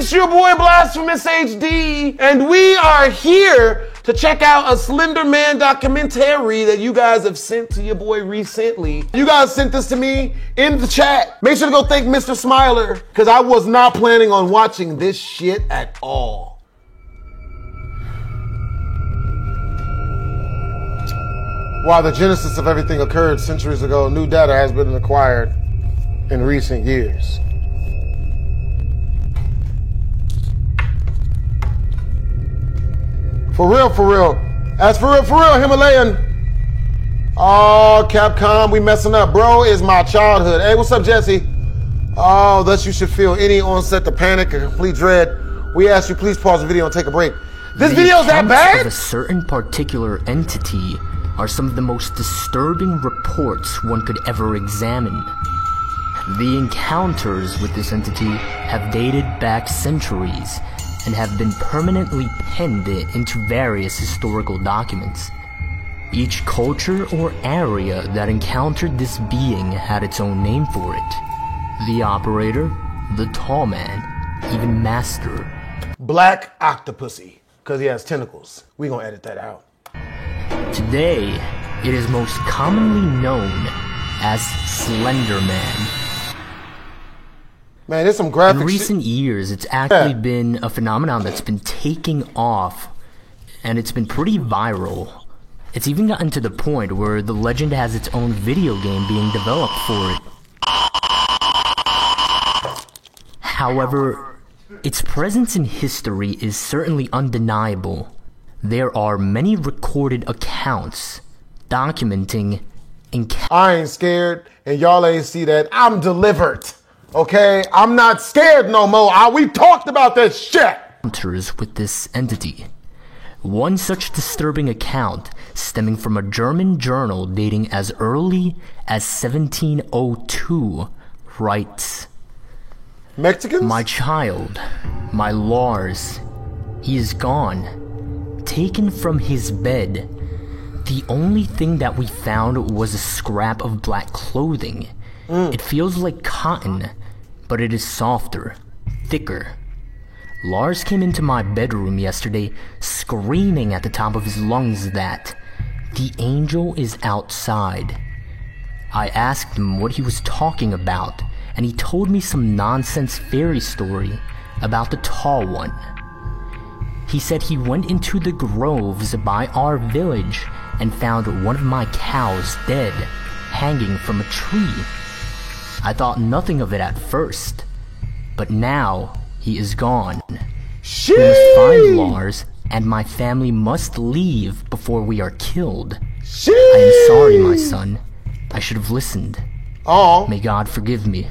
It's your boy Blasphemous HD, and we are here to check out a Slender Man documentary that you guys have sent to your boy recently. You guys sent this to me in the chat. Make sure to go thank Mr. Smiler, because I was not planning on watching this shit at all. While the genesis of everything occurred centuries ago, new data has been acquired in recent years. For real. As for real, Himalayan. Oh, Capcom, we messing up. Bro is my childhood. Hey, what's up, Jesse? Oh, thus you should feel any onset of panic or complete dread. We ask you please pause the video and take a break. This video's that bad? Of a certain particular entity are some of the most disturbing reports one could ever examine. The encounters with this entity have dated back centuries and have been permanently penned into various historical documents. Each culture or area that encountered this being had its own name for it. The Operator, the Tall Man, even Master. Black Octopussy, because he has tentacles. We gonna edit that out. Today, it is most commonly known as Slender Man. Man, there's some graphic In recent years, it's actually been a phenomenon that's been taking off, and it's been pretty viral. It's even gotten to the point where the legend has its own video game being developed for it. However, its presence in history is certainly undeniable. There are many recorded accounts documenting I ain't scared, and y'all ain't see that. I'm delivered. Okay, I'm not scared no more. We talked about this shit. Encounters with this entity. One such disturbing account, stemming from a German journal dating as early as 1702, writes, Mexicans? My child, my Lars, he is gone, taken from his bed. The only thing that we found was a scrap of black clothing. It feels like cotton, but it is softer, thicker. Lars came into my bedroom yesterday screaming at the top of his lungs that the angel is outside. I asked him what he was talking about, and he told me some nonsense fairy story about the tall one. He said he went into the groves by our village and found one of my cows dead, hanging from a tree. I thought nothing of it at first, but now he is gone. Sheesh. We must find Lars, and my family must leave before we are killed. Sheesh. I am sorry, my son. I should have listened. Oh. May God forgive me.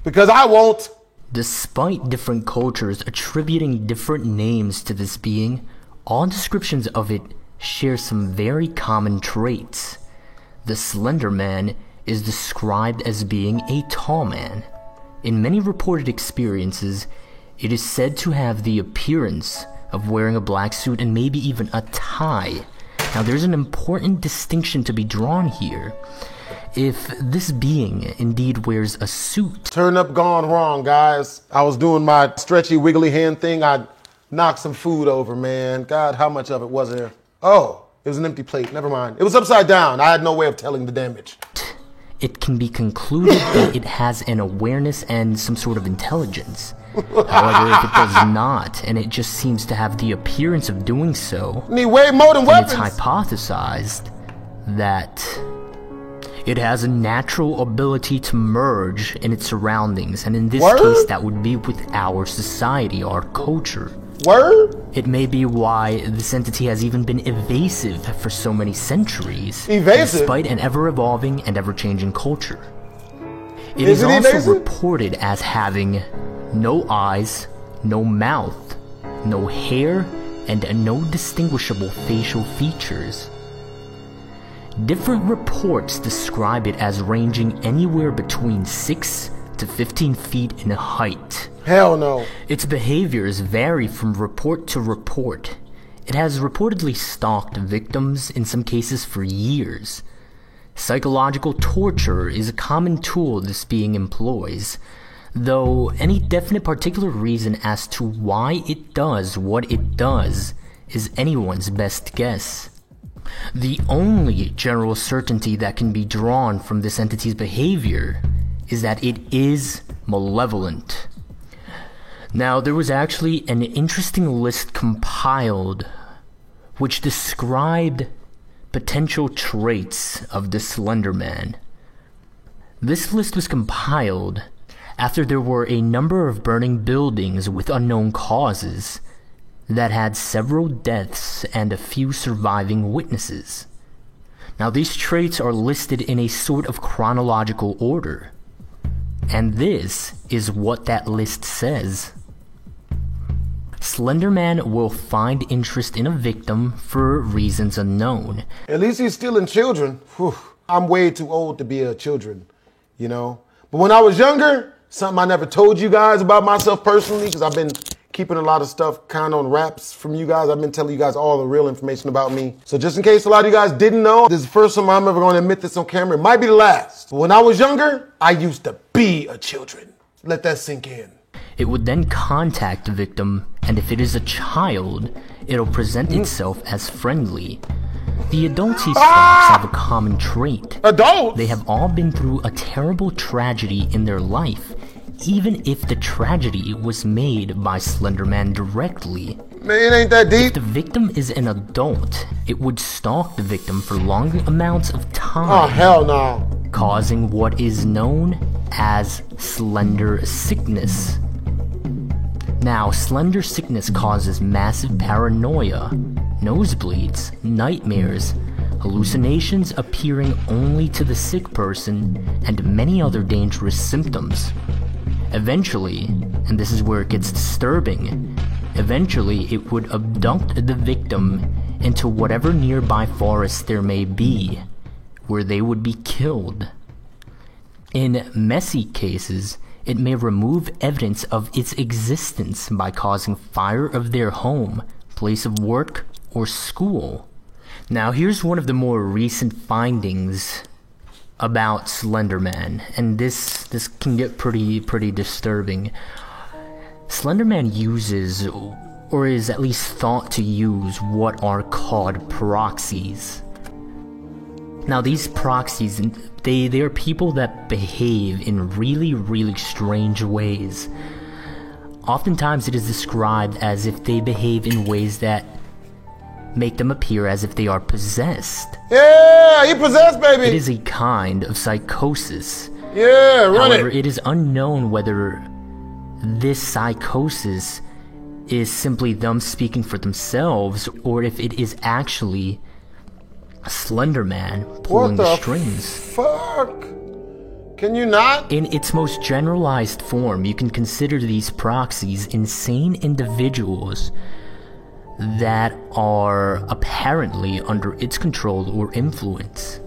Because I won't. Despite different cultures attributing different names to this being, all descriptions of it share some very common traits. The Slender Man is described as being a tall man. In many reported experiences, it is said to have the appearance of wearing a black suit and maybe even a tie. Now there's an important distinction to be drawn here. If this being indeed wears a suit... Turn up gone wrong, guys. I was doing my stretchy wiggly hand thing. I knocked some food over, man. God, how much of it was there? Oh, it was an empty plate. Never mind. It was upside down. I had no way of telling the damage. It can be concluded that it has an awareness and some sort of intelligence. However, if it does not, and it just seems to have the appearance of doing so, need way more than weapons. It's hypothesized that it has a natural ability to merge in its surroundings, and in this case, that would be with our society, our culture. Word? It may be why this entity has even been evasive for so many centuries, evasive? Despite an ever-evolving and ever-changing culture. It is also evasive? Reported as having no eyes, no mouth, no hair, and no distinguishable facial features. Different reports describe it as ranging anywhere between 6 to 15 feet in height. Hell no. Its behaviors vary from report to report. It has reportedly stalked victims, in some cases for years. Psychological torture is a common tool this being employs. though any definite particular reason as to why it does what it does is anyone's best guess. The only general certainty that can be drawn from this entity's behavior is that it is malevolent. Now, there was actually an interesting list compiled which described potential traits of the Slender Man. This list was compiled after there were a number of burning buildings with unknown causes that had several deaths and a few surviving witnesses. Now, these traits are listed in a sort of chronological order, and this is what that list says. Slender Man will find interest in a victim for reasons unknown. At least he's stealing children. Whew. I'm way too old to be a children, you know? But when I was younger, something I never told you guys about myself personally, because I've been keeping a lot of stuff kind of on wraps from you guys. I've been telling you guys all the real information about me. So just in case a lot of you guys didn't know, this is the first time I'm ever going to admit this on camera. It might be the last. But when I was younger, I used to be a children. Let that sink in. It would then contact the victim, and if it is a child, it'll present itself as friendly. The adults he stalks have a common trait. Adults? They have all been through a terrible tragedy in their life, even if the tragedy was made by Slender Man directly. Man, it ain't that deep. If the victim is an adult, it would stalk the victim for long amounts of time. Oh, hell no. Causing what is known as slender sickness. Now, slender sickness causes massive paranoia, nosebleeds, nightmares, hallucinations appearing only to the sick person, and many other dangerous symptoms. Eventually, and this is where it gets disturbing, eventually it would abduct the victim into whatever nearby forest there may be, where they would be killed. In messy cases, it may remove evidence of its existence by causing fire of their home, place of work, or school. Now, here's one of the more recent findings about Slender Man, and this can get pretty disturbing. Slender Man uses, or is at least thought to use, what are called proxies. Now, these proxies, they are people that behave in really strange ways. Oftentimes it is described as if they behave in ways that make them appear as if they are possessed. Yeah, he possessed, baby. It is a kind of psychosis. Yeah, run However, it. it is unknown whether this psychosis is simply them speaking for themselves, or if it is actually Slender Man pulling the strings. Fuck? Can you not? In its most generalized form, you can consider these proxies insane individuals that are apparently under its control or influence.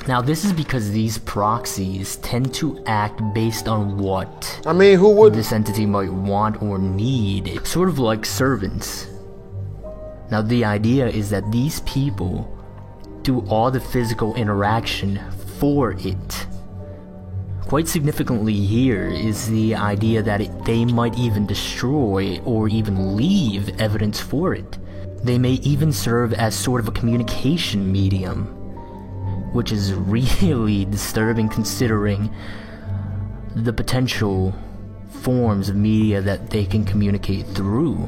Now, this is because these proxies tend to act based on what who would this entity might want or need, sort of like servants. Now, the idea is that these people do all the physical interaction for it. Quite significantly here is the idea that they might even destroy or even leave evidence for it. They may even serve as sort of a communication medium, which is really disturbing considering the potential forms of media that they can communicate through.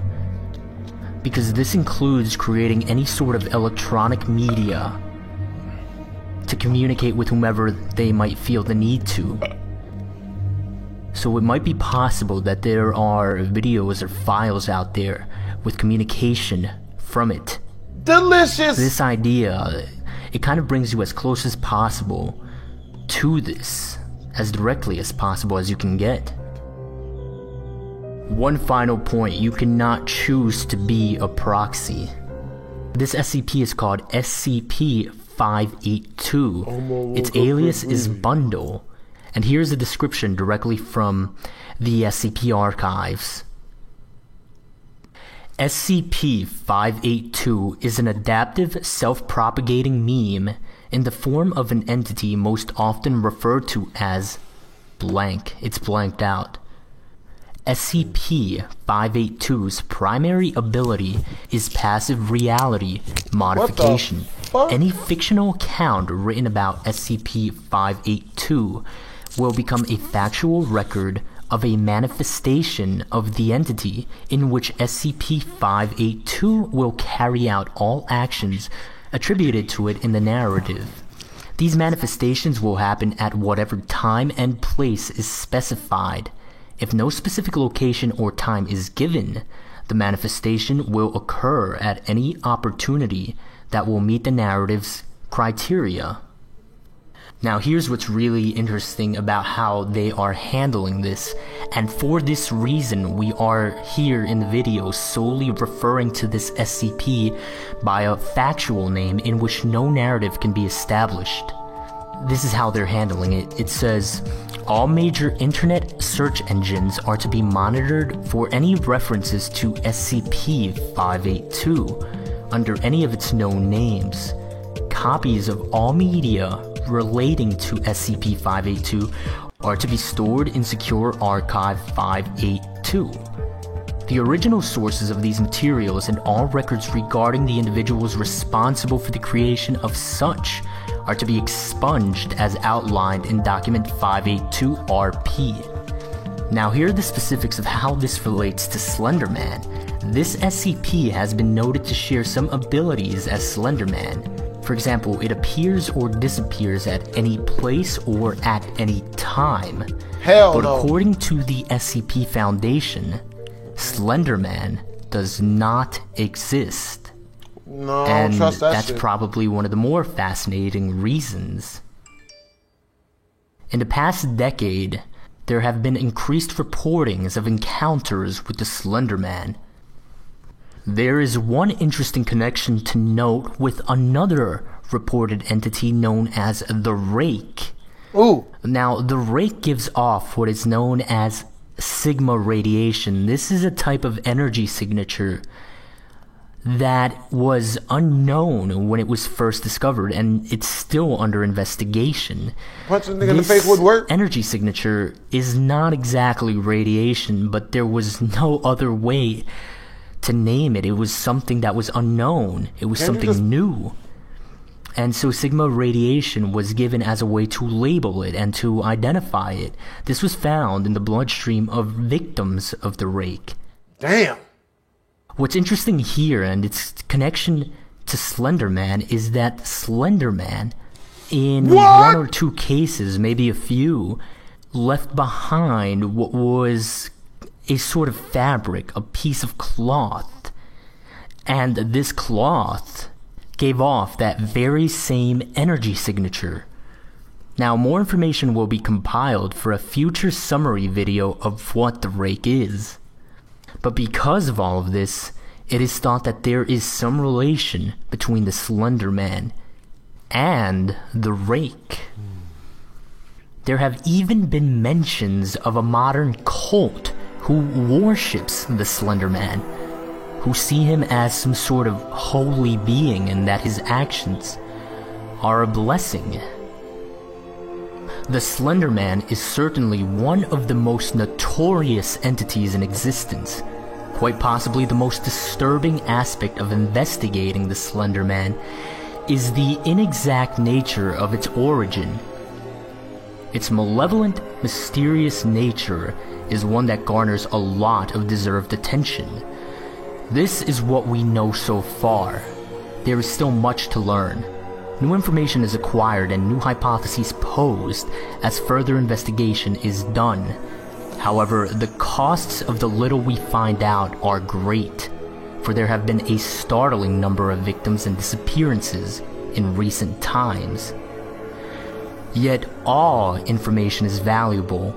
Because this includes creating any sort of electronic media to communicate with whomever they might feel the need to. So it might be possible that there are videos or files out there with communication from it. Delicious! This idea, it kind of brings you as close as possible to this, as directly as possible as you can get. One final point, you cannot choose to be a proxy. This SCP is called SCP-582. Its alias is Bundle, and here's a description directly from the SCP archives. SCP-582 is an adaptive, self-propagating meme in the form of an entity most often referred to as blank. It's blanked out. SCP-582's primary ability is passive reality modification. Any fictional account written about SCP-582 will become a factual record of a manifestation of the entity in which SCP-582 will carry out all actions attributed to it in the narrative. These manifestations will happen at whatever time and place is specified. If no specific location or time is given, the manifestation will occur at any opportunity that will meet the narrative's criteria. Now here's what's really interesting about how they are handling this, and for this reason we are here in the video solely referring to this SCP by a factual name in which no narrative can be established. This is how they're handling it. It says, all major internet search engines are to be monitored for any references to SCP-582 under any of its known names. Copies of all media relating to SCP-582 are to be stored in Secure Archive 582. The original sources of these materials and all records regarding the individuals responsible for the creation of such are to be expunged as outlined in Document 582-RP. Now here are the specifics of how this relates to Slender Man. This SCP has been noted to share some abilities as Slender Man. For example, it appears or disappears at any place or at any time. But according to the SCP Foundation, Slender Man does not exist. No, and I don't trust that that's shit. probably one of the more fascinating reasons. In the past decade, there have been increased reportings of encounters with the Slender Man. There is one interesting connection to note with another reported entity known as the Rake. Ooh. Now, the Rake gives off what is known as sigma radiation. This is a type of energy signature that was unknown when it was first discovered, and it's still under investigation. Punching a nigga in the face would work. Energy signature is not exactly radiation, but there was no other way to name it. It was something that was unknown. It was something new. And so sigma radiation was given as a way to label it and to identify it. This was found in the bloodstream of victims of the Rake. Damn. What's interesting here, and its connection to Slender Man, is that Slender Man, in one or two cases, maybe a few, left behind what was a sort of fabric, a piece of cloth. And this cloth gave off that very same energy signature. Now, more information will be compiled for a future summary video of what the Rake is. But because of all of this, it is thought that there is some relation between the Slender Man and the Rake. There have even been mentions of a modern cult who worships the Slender Man, who see him as some sort of holy being and that his actions are a blessing. The Slender Man is certainly one of the most notorious entities in existence. Quite possibly the most disturbing aspect of investigating the Slender Man is the inexact nature of its origin. Its malevolent, mysterious nature is one that garners a lot of deserved attention. This is what we know so far. There is still much to learn. New information is acquired and new hypotheses posed as further investigation is done. However, the costs of the little we find out are great, for there have been a startling number of victims and disappearances in recent times. Yet all information is valuable,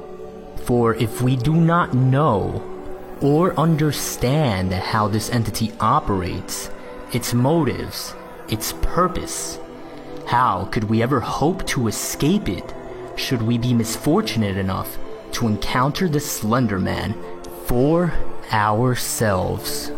for if we do not know or understand how this entity operates, its motives, its purpose, how could we ever hope to escape it should we be misfortunate enough to encounter the Slender Man for ourselves?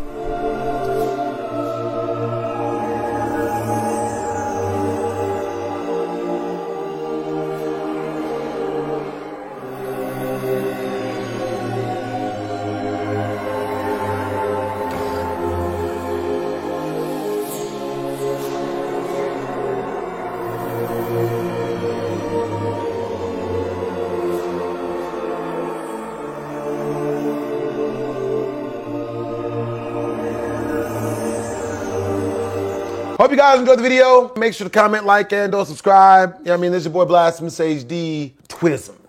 Hope you guys enjoyed the video. Make sure to comment, like, and or subscribe. Yeah, I mean, this is your boy Blasphemous HD. Twism.